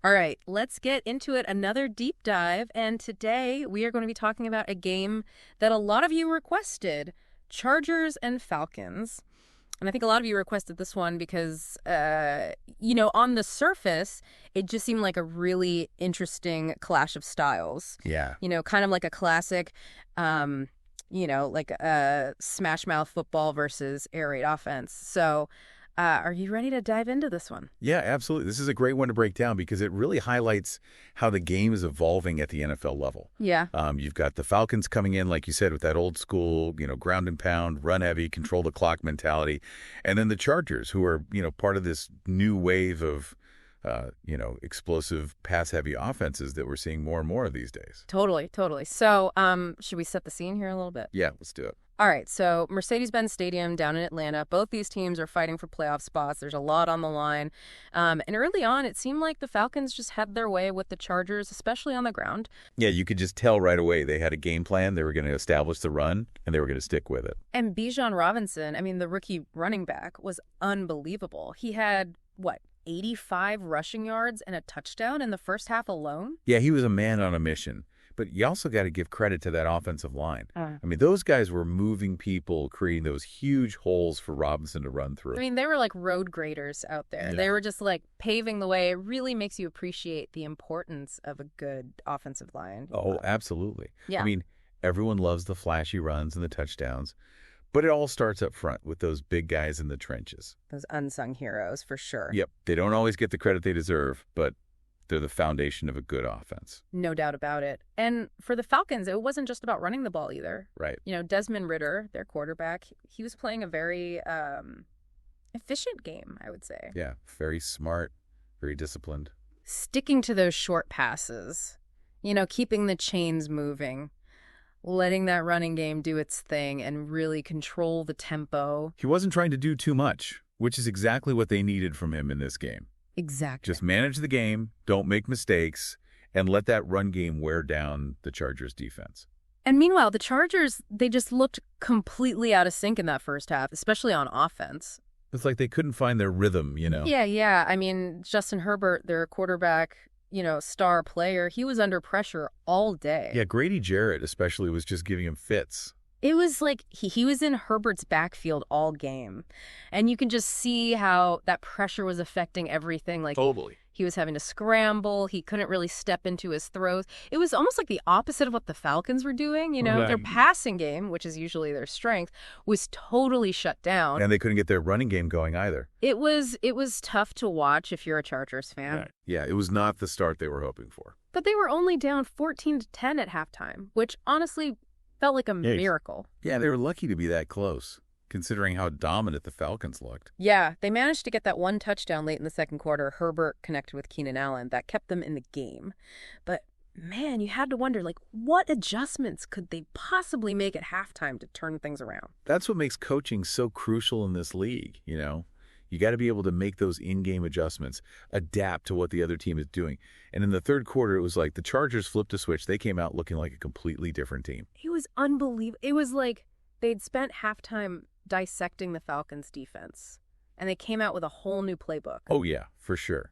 All right, let's get into it. Another deep dive. And today we are going to be talking about a game that a lot of you requested, Chargers and Falcons. And I think a lot of you requested this one because, on the surface, it just seemed like a really interesting clash of styles. Yeah. Kind of like a classic, like a smash mouth football versus air raid offense. So are you ready to dive into this one? Yeah, absolutely. This is a great one to break down because it really highlights how the game is evolving at the NFL level. Yeah. You've got the Falcons coming in, like you said, with that old school, ground and pound, run heavy, control the clock mentality. And then the Chargers, who are, part of this new wave of, explosive pass heavy offenses that we're seeing more and more of these days. Totally. So should we set the scene here a little bit? Yeah, let's do it. All right, so Mercedes-Benz Stadium down in Atlanta. Both these teams are fighting for playoff spots. There's a lot on the line. And early on, it seemed like the Falcons just had their way with the Chargers, especially on the ground. Yeah, you could just tell right away they had a game plan. They were going to establish the run, and they were going to stick with it. And Bijan Robinson, the rookie running back, was unbelievable. He had, 85 rushing yards and a touchdown in the first half alone? Yeah, he was a man on a mission. But you also got to give credit to that offensive line. Those guys were moving people, creating those huge holes for Robinson to run through. They were like road graders out there. Yeah. They were just like paving the way. It really makes you appreciate the importance of a good offensive line. Oh, absolutely. Yeah. Everyone loves the flashy runs and the touchdowns. But it all starts up front with those big guys in the trenches. Those unsung heroes, for sure. Yep. They don't always get the credit they deserve, but they're the foundation of a good offense. No doubt about it. And for the Falcons, it wasn't just about running the ball either. Right. Desmond Ridder, their quarterback, he was playing a very efficient game, I would say. Yeah, very smart, very disciplined. Sticking to those short passes, keeping the chains moving, letting that running game do its thing and really control the tempo. He wasn't trying to do too much, which is exactly what they needed from him in this game. Exactly. Just manage the game, don't make mistakes, and let that run game wear down the Chargers' defense. And meanwhile, the Chargers, they just looked completely out of sync in that first half, especially on offense. It's like they couldn't find their rhythm, Yeah. Justin Herbert, their quarterback, star player, he was under pressure all day. Yeah, Grady Jarrett especially was just giving him fits. It was like he was in Herbert's backfield all game. And you can just see how that pressure was affecting everything. Like, totally. He was having to scramble. He couldn't really step into his throws. It was almost like the opposite of what the Falcons were doing. Right. Their passing game, which is usually their strength, was totally shut down. And they couldn't get their running game going either. It was tough to watch if you're a Chargers fan. Right. Yeah, it was not the start they were hoping for. But they were only down 14-10 at halftime, which honestly felt like a miracle. Yeah, they were lucky to be that close, considering how dominant the Falcons looked. Yeah, they managed to get that one touchdown late in the second quarter. Herbert connected with Keenan Allen. That kept them in the game. But, man, you had to wonder, what adjustments could they possibly make at halftime to turn things around? That's what makes coaching so crucial in this league, You got to be able to make those in-game adjustments, adapt to what the other team is doing. And in the third quarter, it was like the Chargers flipped a switch. They came out looking like a completely different team. It was unbelievable. It was like they'd spent halftime dissecting the Falcons' defense, and they came out with a whole new playbook. Oh, yeah, for sure.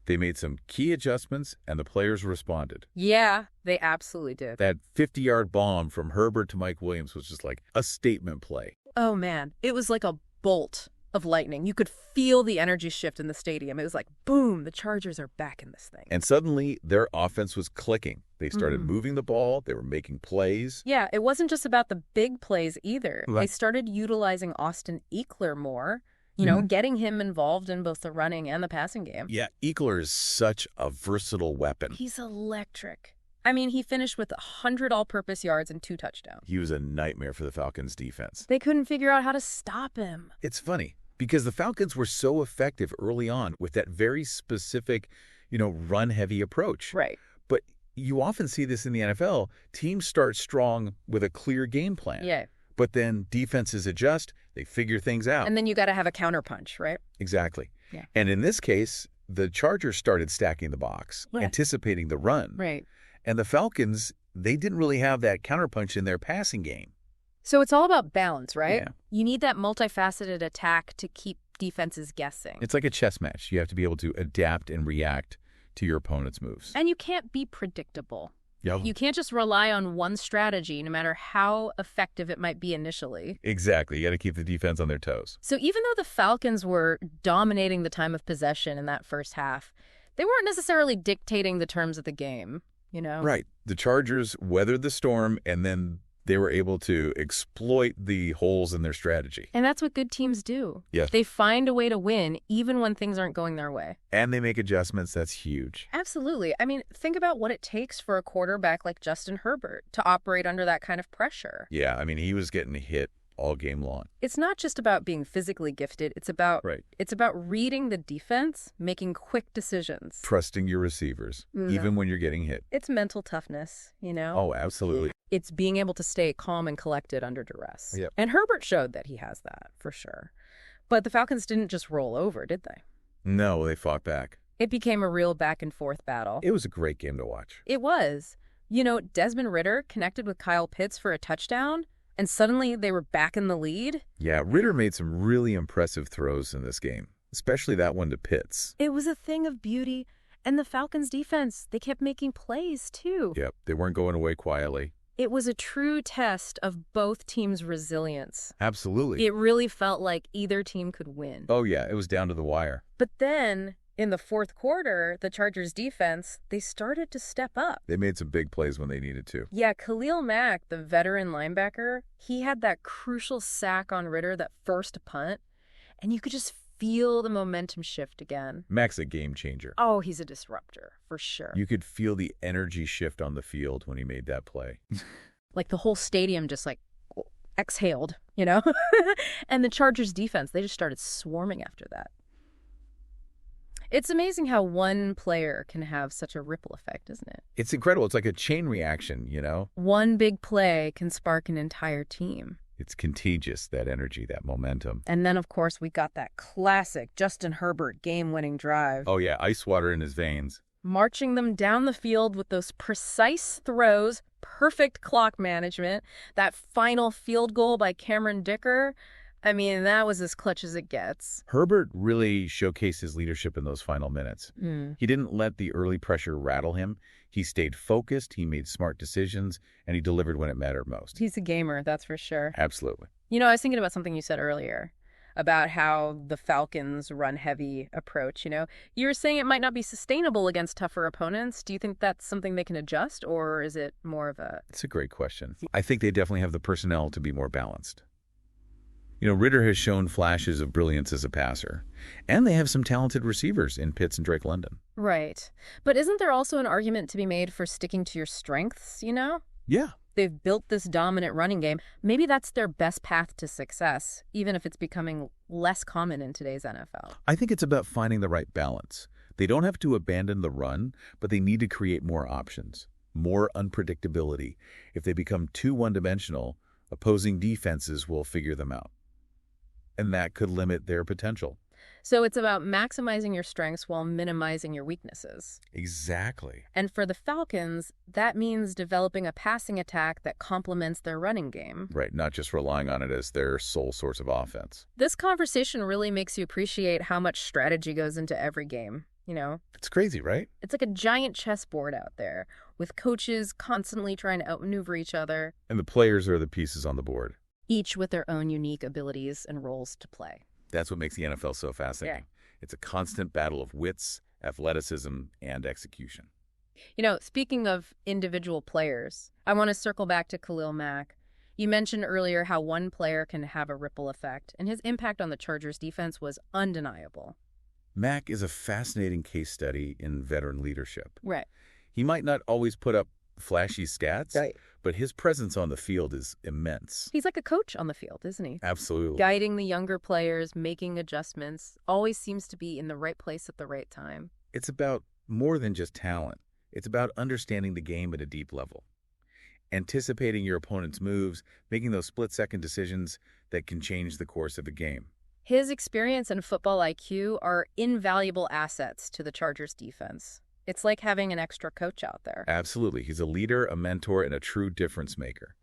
They made some key adjustments, and the players responded. Yeah, they absolutely did. That 50-yard bomb from Herbert to Mike Williams was just like a statement play. Oh, man. It was like a bolt of lightning. You could feel the energy shift in the stadium. It was like, boom, the Chargers are back in this thing. And suddenly, their offense was clicking. They started moving the ball. They were making plays. Yeah, it wasn't just about the big plays either. Right. They started utilizing Austin Ekeler more, getting him involved in both the running and the passing game. Yeah, Ekeler is such a versatile weapon. He's electric. He finished with 100 all-purpose yards and 2 touchdowns. He was a nightmare for the Falcons' defense. They couldn't figure out how to stop him. It's funny, because the Falcons were so effective early on with that very specific, run-heavy approach. Right. But you often see this in the NFL. Teams start strong with a clear game plan. Yeah. But then defenses adjust. They figure things out. And then you got to have a counterpunch, right? Exactly. Yeah. And in this case, the Chargers started stacking the box, anticipating the run. Right. And the Falcons, they didn't really have that counterpunch in their passing game. So it's all about balance, right? Yeah. You need that multifaceted attack to keep defenses guessing. It's like a chess match. You have to be able to adapt and react to your opponent's moves. And you can't be predictable. Yeah. You can't just rely on one strategy, no matter how effective it might be initially. Exactly. You got to keep the defense on their toes. So even though the Falcons were dominating the time of possession in that first half, they weren't necessarily dictating the terms of the game, you know? Right. The Chargers weathered the storm, and then they were able to exploit the holes in their strategy. And that's what good teams do. Yes. They find a way to win, even when things aren't going their way. And they make adjustments. That's huge. Absolutely. I mean, think about what it takes for a quarterback like Justin Herbert to operate under that kind of pressure. Yeah, I mean, he was getting hit all game long. It's not just about being physically gifted. It's about reading the defense, making quick decisions. Trusting your receivers, even when you're getting hit. It's mental toughness, you know? Oh, absolutely. It's being able to stay calm and collected under duress. Yep. And Herbert showed that he has that, for sure. But the Falcons didn't just roll over, did they? No, they fought back. It became a real back-and-forth battle. It was a great game to watch. It was. You know, Desmond Ridder connected with Kyle Pitts for a touchdown, and suddenly they were back in the lead. Yeah, Ridder made some really impressive throws in this game, especially that one to Pitts. It was a thing of beauty. And the Falcons' defense, they kept making plays, too. Yep, they weren't going away quietly. It was a true test of both teams' resilience. Absolutely. It really felt like either team could win. Oh, yeah, it was down to the wire. But then, in the fourth quarter, the Chargers' defense, they started to step up. They made some big plays when they needed to. Yeah, Khalil Mack, the veteran linebacker, he had that crucial sack on Ridder, that first punt, and you could just feel the momentum shift again. Mack's a game changer. Oh, he's a disruptor, for sure. You could feel the energy shift on the field when he made that play. Like the whole stadium just like exhaled, you know? And the Chargers defense, they just started swarming after that. It's amazing how one player can have such a ripple effect, isn't it? It's incredible. It's like a chain reaction, you know? One big play can spark an entire team. It's contagious, that energy, that momentum. And then, of course, we got that classic Justin Herbert game-winning drive. Oh, yeah, ice water in his veins. Marching them down the field with those precise throws, perfect clock management, that final field goal by Cameron Dicker. I mean, that was as clutch as it gets. Herbert really showcased his leadership in those final minutes. He didn't let the early pressure rattle him. He stayed focused, he made smart decisions, and he delivered when it mattered most. He's a gamer, that's for sure. Absolutely. You know, I was thinking about something you said earlier about how the Falcons' run-heavy approach, you know. You were saying it might not be sustainable against tougher opponents. Do you think that's something they can adjust, or is it more of a... It's a great question. I think they definitely have the personnel to be more balanced. You know, Ridder has shown flashes of brilliance as a passer, and they have some talented receivers in Pitts and Drake London. Right. But isn't there also an argument to be made for sticking to your strengths, you know? Yeah. They've built this dominant running game. Maybe that's their best path to success, even if it's becoming less common in today's NFL. I think it's about finding the right balance. They don't have to abandon the run, but they need to create more options, more unpredictability. If they become too one-dimensional, opposing defenses will figure them out. And that could limit their potential. So it's about maximizing your strengths while minimizing your weaknesses. Exactly. And for the Falcons, that means developing a passing attack that complements their running game. Right, not just relying on it as their sole source of offense. This conversation really makes you appreciate how much strategy goes into every game, you know? It's crazy, right? It's like a giant chessboard out there, with coaches constantly trying to outmaneuver each other. And the players are the pieces on the board. Each with their own unique abilities and roles to play. That's what makes the NFL so fascinating. Yeah. It's a constant battle of wits, athleticism, and execution. You know, speaking of individual players, I want to circle back to Khalil Mack. You mentioned earlier how one player can have a ripple effect, and his impact on the Chargers defense was undeniable. Mack is a fascinating case study in veteran leadership. Right. He might not always put up flashy stats, right, but his presence on the field is immense. He's like a coach on the field, isn't he? Absolutely. Guiding the younger players, making adjustments, always seems to be in the right place at the right time. It's about more than just talent. It's about understanding the game at a deep level. Anticipating your opponent's moves, making those split-second decisions that can change the course of the game. His experience and football IQ are invaluable assets to the Chargers defense. It's like having an extra coach out there. Absolutely. He's a leader, a mentor, and a true difference maker.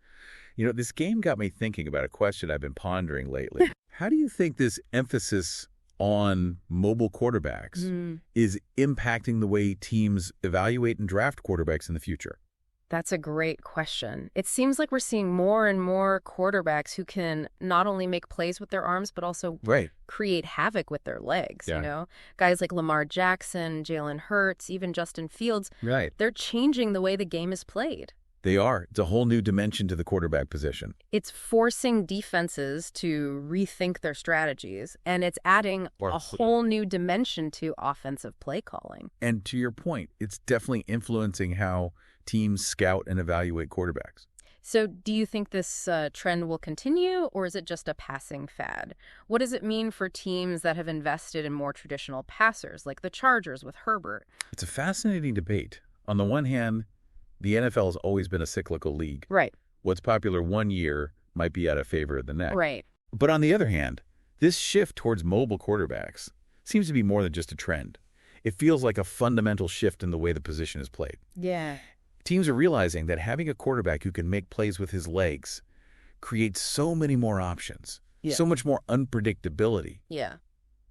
You know, this game got me thinking about a question I've been pondering lately. How do you think this emphasis on mobile quarterbacks is impacting the way teams evaluate and draft quarterbacks in the future? That's a great question. It seems like we're seeing more and more quarterbacks who can not only make plays with their arms, but also create havoc with their legs, you know? Guys like Lamar Jackson, Jalen Hurts, even Justin Fields, they're changing the way the game is played. They are. It's a whole new dimension to the quarterback position. It's forcing defenses to rethink their strategies, and it's adding a whole new dimension to offensive play calling. And to your point, it's definitely influencing how teams scout and evaluate quarterbacks. So do you think this trend will continue, or is it just a passing fad? What does it mean for teams that have invested in more traditional passers, like the Chargers with Herbert? It's a fascinating debate. On the one hand, the NFL has always been a cyclical league. Right. What's popular one year might be out of favor of the next. Right. But on the other hand, this shift towards mobile quarterbacks seems to be more than just a trend. It feels like a fundamental shift in the way the position is played. Yeah. Teams are realizing that having a quarterback who can make plays with his legs creates so many more options, so much more unpredictability. Yeah.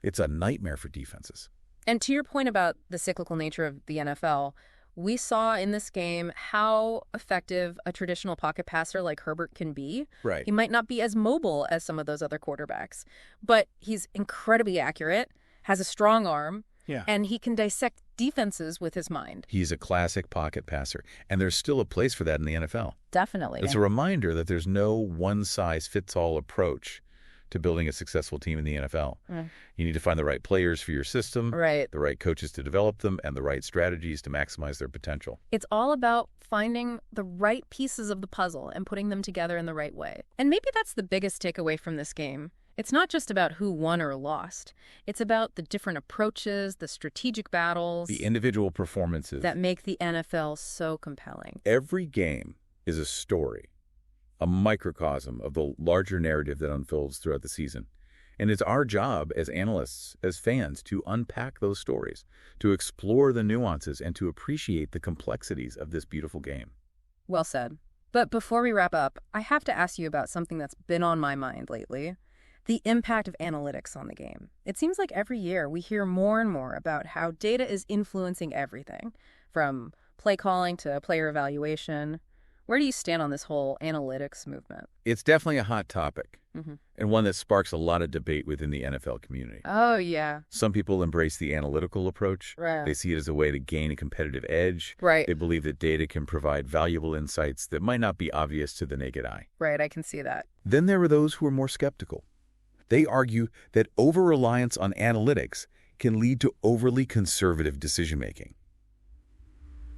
It's a nightmare for defenses. And to your point about the cyclical nature of the NFL, we saw in this game how effective a traditional pocket passer like Herbert can be. Right. He might not be as mobile as some of those other quarterbacks, but he's incredibly accurate, has a strong arm, and he can dissect defenses with his mind. He's a classic pocket passer, and there's still a place for that in the NFL. Definitely. It's a reminder that there's no one-size-fits-all approach to building a successful team in the NFL. You need to find the right players for your system, the right coaches to develop them, and the right strategies to maximize their potential. It's all about finding the right pieces of the puzzle and putting them together in the right way. And maybe that's the biggest takeaway from this game. It's not just about who won or lost. It's about the different approaches, the strategic battles, the individual performances that make the NFL so compelling. Every game is a story, a microcosm of the larger narrative that unfolds throughout the season. And it's our job as analysts, as fans, to unpack those stories, to explore the nuances, and to appreciate the complexities of this beautiful game. Well said. But before we wrap up, I have to ask you about something that's been on my mind lately. The impact of analytics on the game. It seems like every year we hear more and more about how data is influencing everything, from play calling to player evaluation. Where do you stand on this whole analytics movement? It's definitely a hot topic, and one that sparks a lot of debate within the NFL community. Oh, yeah. Some people embrace the analytical approach. They see it as a way to gain a competitive edge. They believe that data can provide valuable insights that might not be obvious to the naked eye. I can see that. Then there are those who are more skeptical. They argue that over-reliance on analytics can lead to overly conservative decision-making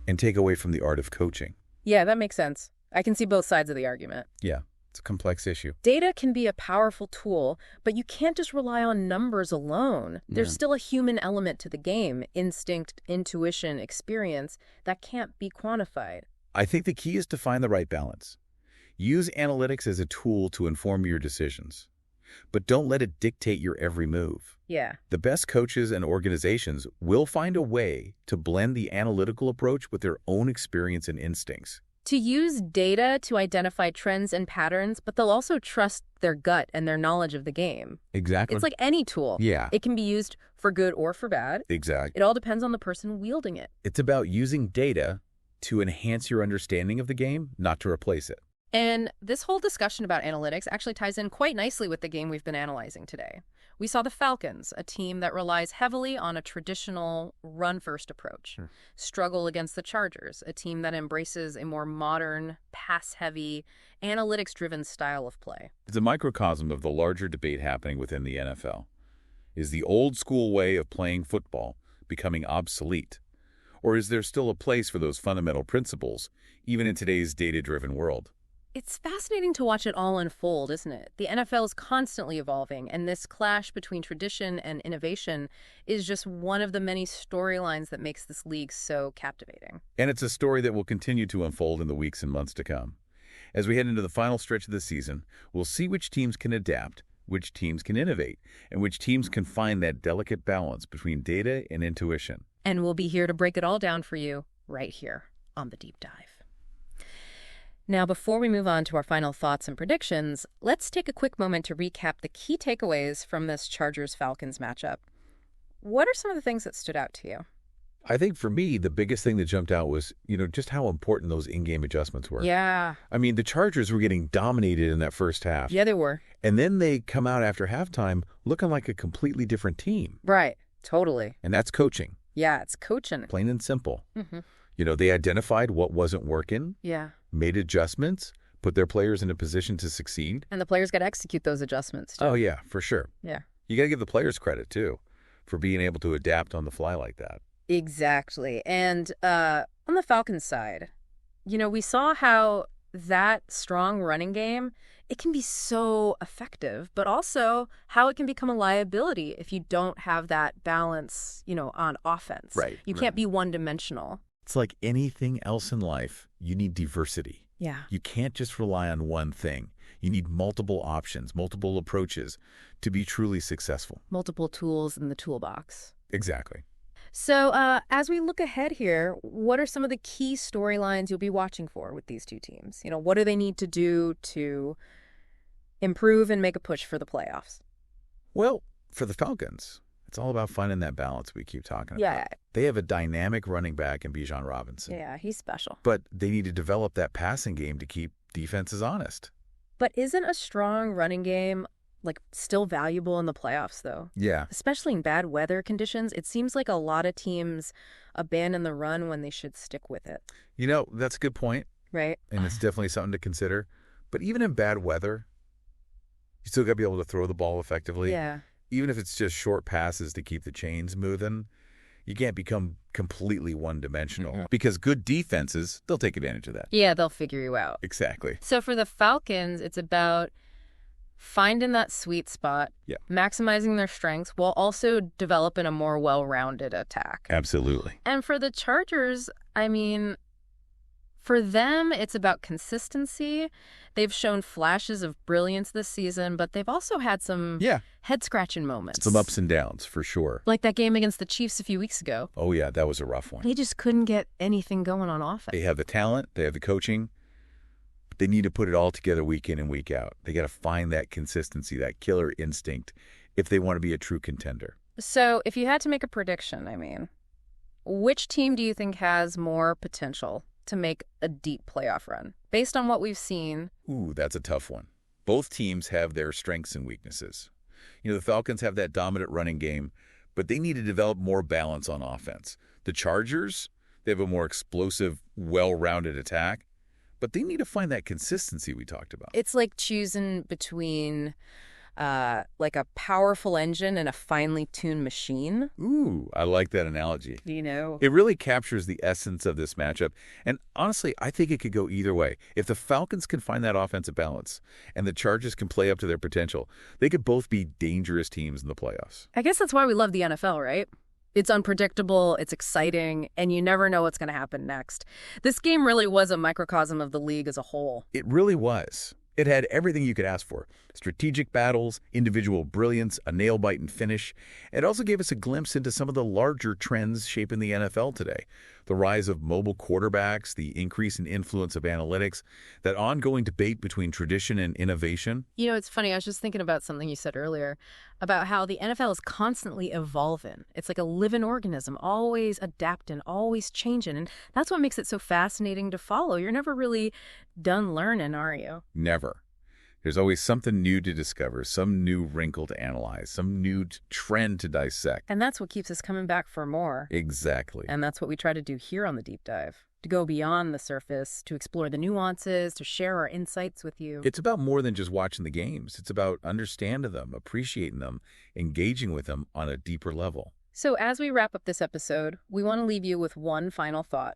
and take away from the art of coaching. Yeah, that makes sense. I can see both sides of the argument. Yeah, it's a complex issue. Data can be a powerful tool, but you can't just rely on numbers alone. There's still a human element to the game, instinct, intuition, experience, that can't be quantified. I think the key is to find the right balance. Use analytics as a tool to inform your decisions, but don't let it dictate your every move. Yeah. The best coaches and organizations will find a way to blend the analytical approach with their own experience and instincts. To use data to identify trends and patterns, but they'll also trust their gut and their knowledge of the game. Exactly. It's like any tool. Yeah. It can be used for good or for bad. Exactly. It all depends on the person wielding it. It's about using data to enhance your understanding of the game, not to replace it. And this whole discussion about analytics actually ties in quite nicely with the game we've been analyzing today. We saw the Falcons, a team that relies heavily on a traditional run-first approach, struggle against the Chargers, a team that embraces a more modern, pass-heavy, analytics-driven style of play. It's a microcosm of the larger debate happening within the NFL. Is the old-school way of playing football becoming obsolete? Or is there still a place for those fundamental principles, even in today's data-driven world? It's fascinating to watch it all unfold, isn't it? The NFL is constantly evolving, and this clash between tradition and innovation is just one of the many storylines that makes this league so captivating. And it's a story that will continue to unfold in the weeks and months to come. As we head into the final stretch of the season, we'll see which teams can adapt, which teams can innovate, and which teams can find that delicate balance between data and intuition. And we'll be here to break it all down for you right here on The Deep Dive. Now, before we move on to our final thoughts and predictions, let's take a quick moment to recap the key takeaways from this Chargers-Falcons matchup. What are some of the things that stood out to you? I think for me, the biggest thing that jumped out was, just how important those in-game adjustments were. Yeah. I mean, the Chargers were getting dominated in that first half. Yeah, they were. And then they come out after halftime looking like a completely different team. Right. Totally. And that's coaching. Yeah, it's coaching. Plain and simple. Mm-hmm. They identified what wasn't working. Yeah. Made adjustments, put their players in a position to succeed. And the players got to execute those adjustments, too. Oh, yeah, for sure. Yeah. You got to give the players credit, too, for being able to adapt on the fly like that. Exactly. And on the Falcons side, we saw how that strong running game, it can be so effective, but also how it can become a liability if you don't have that balance, on offense. Right. You can't be one-dimensional. It's like anything else in life, you need diversity. Yeah. You can't just rely on one thing. You need multiple options, multiple approaches to be truly successful. Multiple tools in the toolbox. Exactly. So as we look ahead here, what are some of the key storylines you'll be watching for with these two teams? What do they need to do to improve and make a push for the playoffs? Well, for the Falcons, it's all about finding that balance we keep talking about. Yeah. They have a dynamic running back in Bijan Robinson. Yeah, he's special. But they need to develop that passing game to keep defenses honest. But isn't a strong running game still valuable in the playoffs, though? Yeah. Especially in bad weather conditions. It seems like a lot of teams abandon the run when they should stick with it. That's a good point. Right. And it's definitely something to consider. But even in bad weather, you still got to be able to throw the ball effectively. Yeah. Even if it's just short passes to keep the chains moving, you can't become completely one-dimensional. Mm-hmm. Because good defenses, they'll take advantage of that. Yeah, they'll figure you out. Exactly. So for the Falcons, it's about finding that sweet spot, maximizing their strengths, while also developing a more well-rounded attack. Absolutely. And for the Chargers, for them, it's about consistency. They've shown flashes of brilliance this season, but they've also had some head-scratching moments. Some ups and downs, for sure. Like that game against the Chiefs a few weeks ago. Oh, yeah, that was a rough one. They just couldn't get anything going on offense. They have the talent, they have the coaching, but they need to put it all together week in and week out. They got to find that consistency, that killer instinct, if they want to be a true contender. So if you had to make a prediction, which team do you think has more potential to make a deep playoff run? Based on what we've seen. Ooh, that's a tough one. Both teams have their strengths and weaknesses. The Falcons have that dominant running game, but they need to develop more balance on offense. The Chargers, they have a more explosive, well-rounded attack, but they need to find that consistency we talked about. It's like choosing between a powerful engine and a finely tuned machine. Ooh, I like that analogy. It really captures the essence of this matchup. And honestly, I think it could go either way. If the Falcons can find that offensive balance and the Chargers can play up to their potential, they could both be dangerous teams in the playoffs. I guess that's why we love the NFL, right? It's unpredictable, it's exciting, and you never know what's going to happen next. This game really was a microcosm of the league as a whole. It really was. It had everything you could ask for. Strategic battles, individual brilliance, a nail-biting finish. It also gave us a glimpse into some of the larger trends shaping the NFL today. The rise of mobile quarterbacks, the increase in influence of analytics, that ongoing debate between tradition and innovation. It's funny. I was just thinking about something you said earlier about how the NFL is constantly evolving. It's like a living organism, always adapting, always changing. And that's what makes it so fascinating to follow. You're never really done learning, are you? Never. There's always something new to discover, some new wrinkle to analyze, some new trend to dissect. And that's what keeps us coming back for more. Exactly. And that's what we try to do here on the Deep Dive, to go beyond the surface, to explore the nuances, to share our insights with you. It's about more than just watching the games. It's about understanding them, appreciating them, engaging with them on a deeper level. So as we wrap up this episode, we want to leave you with one final thought.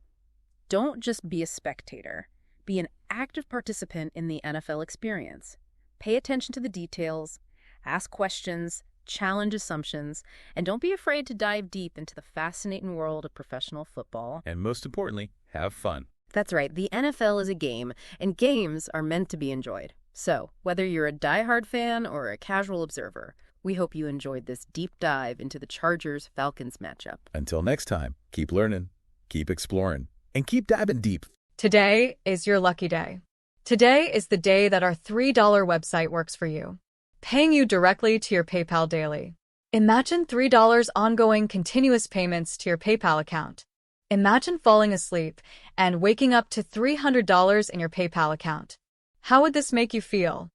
Don't just be a spectator. Be an active participant in the NFL experience. Pay attention to the details, ask questions, challenge assumptions, and don't be afraid to dive deep into the fascinating world of professional football. And most importantly, have fun. That's right. The NFL is a game, and games are meant to be enjoyed. So, whether you're a diehard fan or a casual observer, we hope you enjoyed this deep dive into the Chargers-Falcons matchup. Until next time, keep learning, keep exploring, and keep diving deep. Today is your lucky day. Today is the day that our $3 website works for you, paying you directly to your PayPal daily. Imagine $3 ongoing continuous payments to your PayPal account. Imagine falling asleep and waking up to $300 in your PayPal account. How would this make you feel?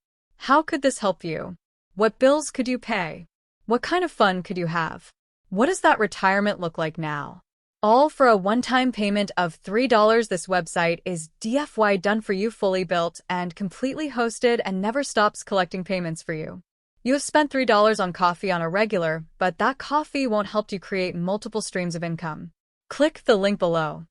How could this help you? What bills could you pay? What kind of fun could you have? What does that retirement look like now? All for a one-time payment of $3. This website is DFY done for you, fully built and completely hosted, and never stops collecting payments for you. You have spent $3 on coffee on a regular, but that coffee won't help you create multiple streams of income. Click the link below.